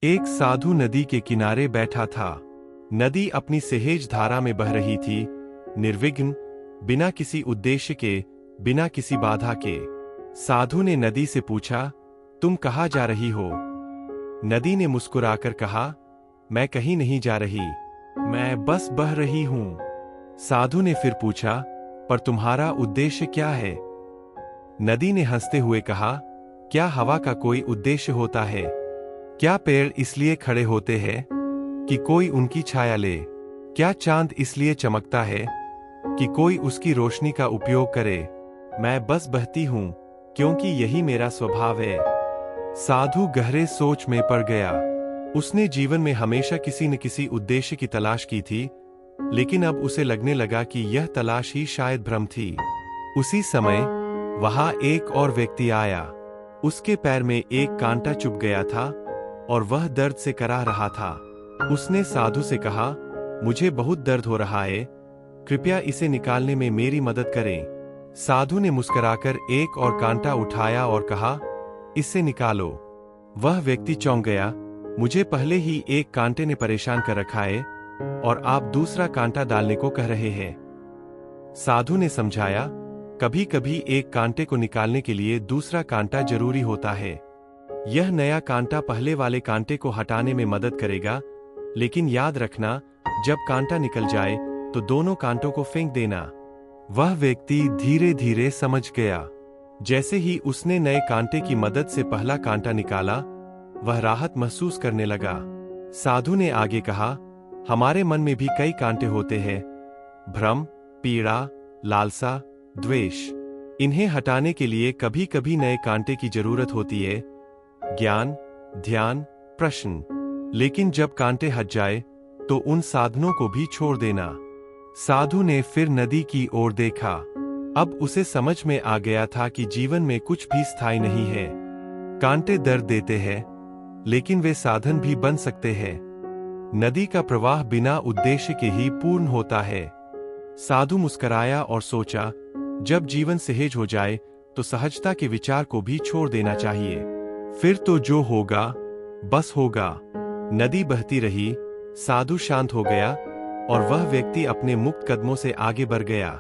एक साधु नदी के किनारे बैठा था। नदी अपनी सहेज धारा में बह रही थी, निर्विघ्न, बिना किसी उद्देश्य के, बिना किसी बाधा के। साधु ने नदी से पूछा, तुम कहाँ जा रही हो? नदी ने मुस्कुराकर कहा, मैं कहीं नहीं जा रही, मैं बस बह रही हूं। साधु ने फिर पूछा, पर तुम्हारा उद्देश्य क्या है? नदी ने हंसते हुए कहा, क्या हवा का कोई उद्देश्य होता है? क्या पेड़ इसलिए खड़े होते हैं कि कोई उनकी छाया ले? क्या चांद इसलिए चमकता है कि कोई उसकी रोशनी का उपयोग करे? मैं बस बहती हूं, क्योंकि यही मेरा स्वभाव है। साधु गहरे सोच में पड़ गया। उसने जीवन में हमेशा किसी न किसी उद्देश्य की तलाश की थी, लेकिन अब उसे लगने लगा कि यह तलाश ही शायद भ्रम थी। उसी समय वहां एक और व्यक्ति आया। उसके पैर में एक कांटा चुभ गया था और वह दर्द से कराह रहा था। उसने साधु से कहा, मुझे बहुत दर्द हो रहा है, कृपया इसे निकालने में मेरी मदद करें। साधु ने मुस्कुराकर एक और कांटा उठाया और कहा, इसे निकालो। वह व्यक्ति चौंक गया। मुझे पहले ही एक कांटे ने परेशान कर रखा है और आप दूसरा कांटा डालने को कह रहे हैं। साधु ने समझाया, कभी कभी एक कांटे को निकालने के लिए दूसरा कांटा जरूरी होता है। यह नया कांटा पहले वाले कांटे को हटाने में मदद करेगा, लेकिन याद रखना, जब कांटा निकल जाए तो दोनों कांटों को फेंक देना। वह व्यक्ति धीरे धीरे समझ गया। जैसे ही उसने नए कांटे की मदद से पहला कांटा निकाला, वह राहत महसूस करने लगा। साधु ने आगे कहा, हमारे मन में भी कई कांटे होते हैं, भ्रम, पीड़ा, लालसा, द्वेष। इन्हें हटाने के लिए कभी कभी नए कांटे की जरूरत होती है, ज्ञान, ध्यान, प्रश्न। लेकिन जब कांटे हट जाए तो उन साधनों को भी छोड़ देना। साधु ने फिर नदी की ओर देखा। अब उसे समझ में आ गया था कि जीवन में कुछ भी स्थायी नहीं है। कांटे दर्द देते हैं, लेकिन वे साधन भी बन सकते हैं। नदी का प्रवाह बिना उद्देश्य के ही पूर्ण होता है। साधु मुस्कराया और सोचा, जब जीवन सहज हो जाए तो सहजता के विचार को भी छोड़ देना चाहिए। फिर तो जो होगा बस होगा। नदी बहती रही, साधु शांत हो गया और वह व्यक्ति अपने मुक्त कदमों से आगे बढ़ गया।